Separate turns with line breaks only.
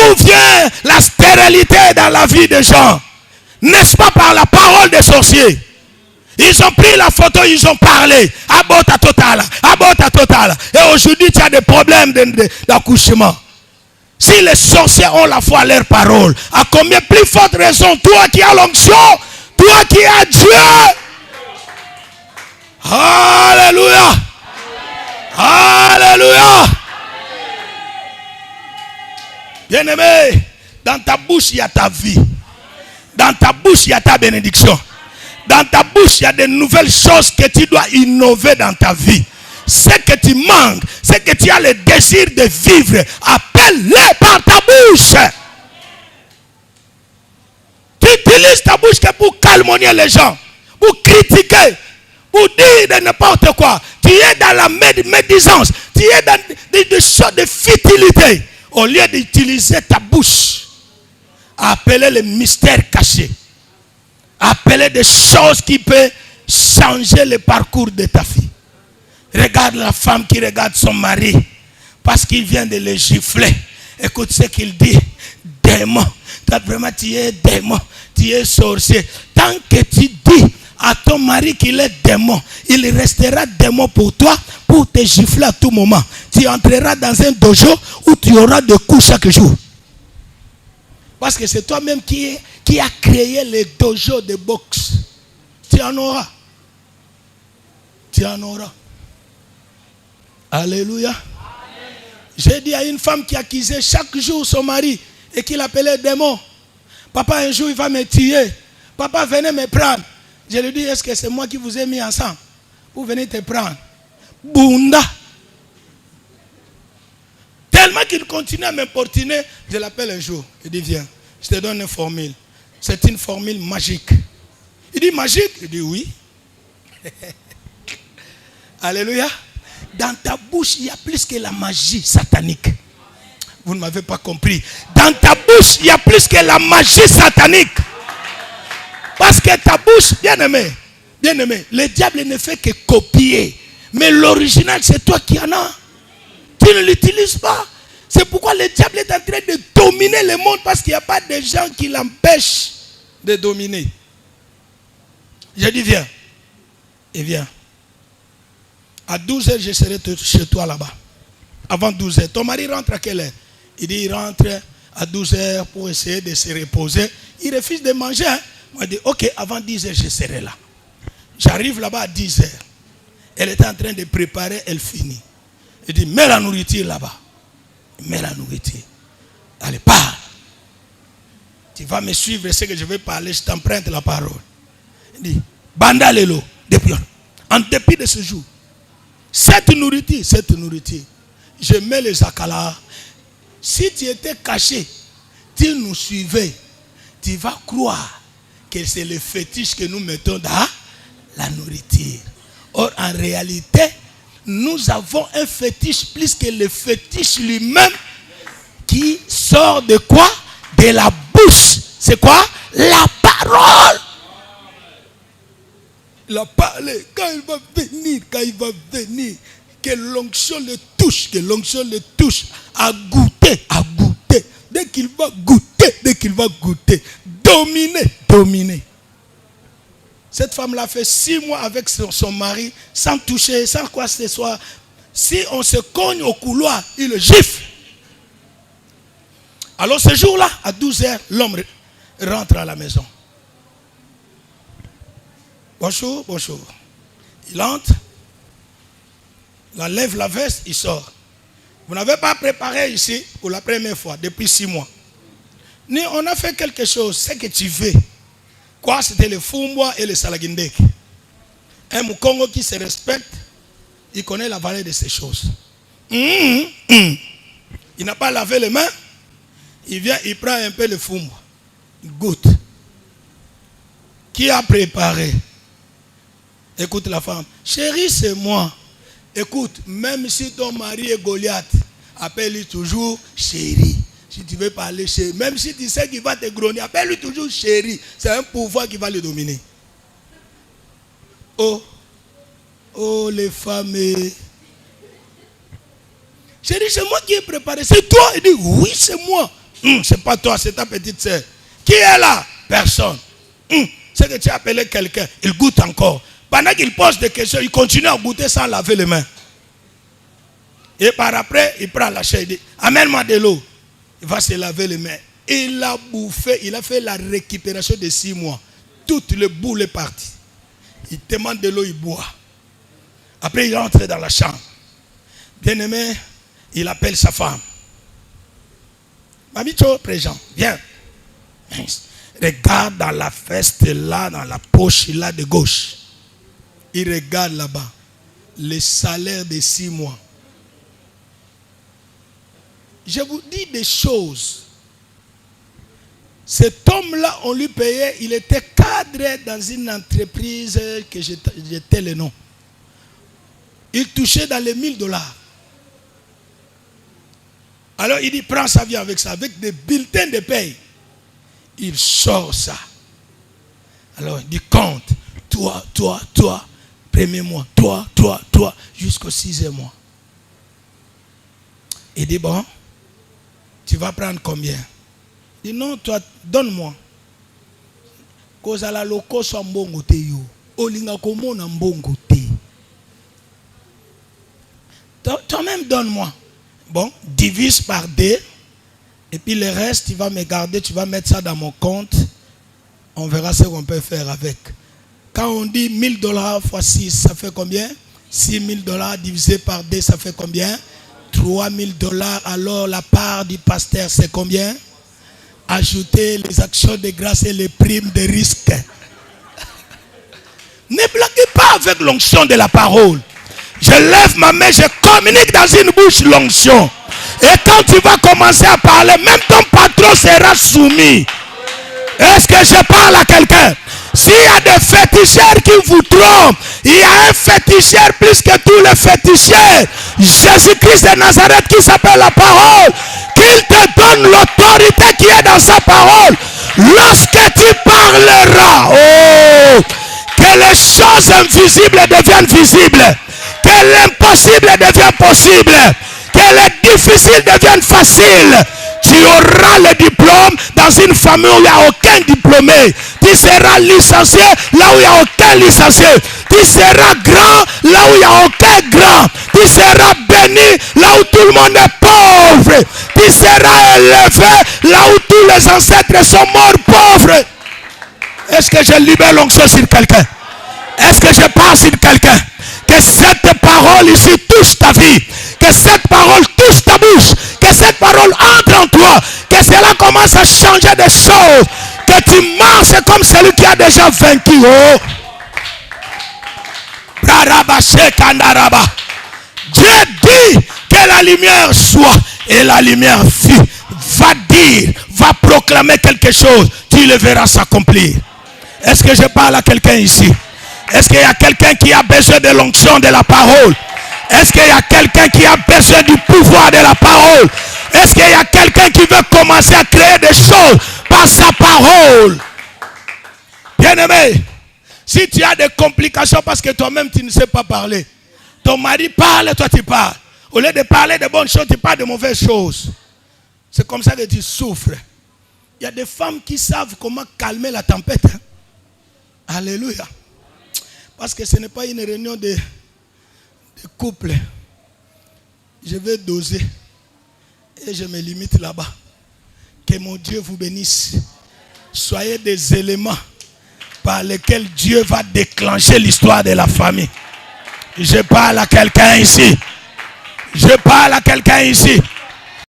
D'où vient la stérilité dans la vie des gens? N'est-ce pas par la parole des sorciers? Ils ont pris la photo, ils ont parlé. Abota total, abota total. Et aujourd'hui, tu as des problèmes d'accouchement. Si les sorciers ont la foi à leur parole, à combien plus forte raison, toi qui as l'onction, toi qui as Dieu. Alléluia. Alléluia. Bien-aimé, dans ta bouche, il y a ta vie. Dans ta bouche, il y a ta bénédiction. Dans ta bouche, il y a de nouvelles choses que tu dois innover dans ta vie. Ce que tu manques, ce que tu as le désir de vivre, appelle-les par ta bouche. Tu utilises ta bouche que pour calmer les gens, pour critiquer, pour dire de n'importe quoi. Tu es dans la médisance, tu es dans des choses de futilité. Au lieu d'utiliser ta bouche, appeler les mystères cachés, appeler des choses qui peuvent changer le parcours de ta fille. Regarde la femme qui regarde son mari parce qu'il vient de le gifler. Écoute ce qu'il dit. Démon. Vraiment, tu es démon. Tu es sorcier. Tant que tu dis à ton mari qu'il est démon, il restera démon pour toi, pour te gifler à tout moment. Tu entreras dans un dojo où tu auras des coups chaque jour. Parce que c'est toi-même qui a créé les dojos de boxe. Tu en auras. Tu en auras. Alléluia. J'ai dit à une femme qui accusait chaque jour son mari et qui l'appelait démon. Papa, un jour il va me tuer. Papa, venez me prendre. Je lui dis, est-ce que c'est moi qui vous ai mis ensemble? Vous venez te prendre. Bunda. Tellement qu'il continue à m'importuner, je l'appelle un jour. Il dit, viens, je te donne une formule. C'est une formule magique. Il dit, magique? Il dit, oui. Alléluia. Dans ta bouche, il y a plus que la magie satanique. Vous ne m'avez pas compris. Dans ta bouche, il y a plus que la magie satanique. Parce que ta bouche, bien-aimé, le diable ne fait que copier. Mais l'original, c'est toi qui en as. Tu ne l'utilises pas. C'est pourquoi le diable est en train de dominer le monde. Parce qu'il n'y a pas de gens qui l'empêchent de dominer. Je dis, viens. Et viens. À 12h, je serai chez toi là-bas. Avant 12h. Ton mari rentre à quelle heure? Il dit, il rentre à 12h pour essayer de se reposer. Il refuse de manger. Hein? Moi, je dis, ok, avant 10h, je serai là. J'arrive là-bas à 10h. Elle était en train de préparer, elle finit. Il dit, mets la nourriture là-bas. Mets la nourriture. Allez, parle. Tu vas me suivre, ce que je vais parler, je t'emprunte la parole. Il dit, banda lelo, depuis. En dépit de ce jour, cette nourriture, je mets les akala. Si tu étais caché, tu nous suivais, tu vas croire que c'est le fétiche que nous mettons dans la nourriture. Or, en réalité, nous avons un fétiche plus que le fétiche lui-même qui sort de quoi? De la bouche. C'est quoi? La parole. Il a parlé. Quand il va venir, que l'onction le touche, à goûter. Dès qu'il va goûter, dominer. Cette femme-là fait 6 mois avec son mari, sans toucher, sans quoi que ce soit. Si on se cogne au couloir, il le gifle. Alors ce jour-là, à 12h, l'homme rentre à la maison. Bonjour. Il entre, il enlève la veste, il sort. Vous n'avez pas préparé ici pour la première fois, depuis 6 mois. Ni on a fait quelque chose, c'est que tu veux. Quoi, c'était le Fumbwa et le Salagindek. Un Mukongo qui se respecte, il connaît la valeur de ces choses. Il n'a pas lavé les mains, il vient, il prend un peu le Fumbwa. Il goûte. Qui a préparé? Écoute la femme. Chérie, c'est moi. Écoute, même si ton mari est Goliath, appelle-lui toujours chérie. Si tu veux parler chérie, même si tu sais qu'il va te grogner, appelle-lui toujours chérie. C'est un pouvoir qui va le dominer. Oh, les femmes. Chérie, c'est moi qui ai préparé. C'est toi? Il dit, oui, c'est moi. C'est pas toi, c'est ta petite sœur. Qui est là? Personne. C'est que tu as appelé quelqu'un. Il goûte encore. Pendant qu'il pose des questions, il continue à goûter sans laver les mains. Et par après, il prend la chaise. Il dit, amène-moi de l'eau. Il va se laver les mains. Il a bouffé, il a fait la récupération de 6 mois. Toute le boule est partie. Il demande de l'eau, il boit. Après, il entre dans la chambre. Bien-aimé, il appelle sa femme. Mamito, présent, viens. Regarde dans la veste là, dans la poche là de gauche. Il regarde là-bas. Le salaire de 6 mois. Je vous dis des choses. Cet homme-là, on lui payait, il était cadre dans une entreprise que j'étais le nom. Il touchait dans les $1000. Alors il dit, prends sa vie avec ça, avec des bulletins de paye. Il sort ça. Alors il dit, compte, toi, premier mois, toi, jusqu'au 6e mois. Il dit, bon, tu vas prendre combien? Il dit, non, toi, donne-moi. Cause à la loco soit mbongo te yo. Olinga komo na mbongo te. Toi-même, donne-moi. Bon, divise par 2. Et puis le reste, tu vas me garder, tu vas mettre ça dans mon compte. On verra ce qu'on peut faire avec. Quand on dit $1000 fois 6, ça fait combien? $6000 divisé par 2, ça fait combien? $3000. Alors la part du pasteur, c'est combien? Ajouter les actions de grâce et les primes de risque. Ne blaguez pas avec l'onction de la parole. Je lève ma main, je communique dans une bouche l'onction. Et quand tu vas commencer à parler, même ton patron sera soumis. Est-ce que je parle à quelqu'un? S'il y a des féticheurs qui vous trompent, il y a un féticheur plus que tous les féticheurs. Jésus-Christ de Nazareth qui s'appelle la parole. Qu'il te donne l'autorité qui est dans sa parole. Lorsque tu parleras, oh, que les choses invisibles deviennent visibles. Que l'impossible devienne possible. Que les difficiles deviennent faciles. Tu auras le diplôme dans une famille où il n'y a aucun diplômé. Tu seras licencié là où il n'y a aucun licencié. Tu seras grand là où il n'y a aucun grand. Tu seras béni là où tout le monde est pauvre. Tu seras élevé là où tous les ancêtres sont morts pauvres. Est-ce que je libère l'onction sur quelqu'un? Est-ce que je parle sur quelqu'un? Que cette parole ici touche ta vie. Que cette parole touche ta bouche. Que cette parole entre en toi. Que cela commence à changer des choses. Que tu marches comme celui qui a déjà vaincu. Oh. Dieu dit que la lumière soit. Et la lumière fut. Va dire, va proclamer quelque chose. Tu le verras s'accomplir. Est-ce que je parle à quelqu'un ici? Est-ce qu'il y a quelqu'un qui a besoin de l'onction de la parole? Est-ce qu'il y a quelqu'un qui a besoin du pouvoir de la parole? Est-ce qu'il y a quelqu'un qui veut commencer à créer des choses par sa parole? Bien-aimé, si tu as des complications parce que toi-même tu ne sais pas parler, ton mari parle, toi tu parles. Au lieu de parler de bonnes choses, tu parles de mauvaises choses. C'est comme ça que tu souffres. Il y a des femmes qui savent comment calmer la tempête. Hein? Alléluia. Parce que ce n'est pas une réunion de couple. Je vais doser. Et je me limite là-bas. Que mon Dieu vous bénisse. Soyez des éléments par lesquels Dieu va déclencher l'histoire de la famille. Je parle à quelqu'un ici. Je parle à quelqu'un ici.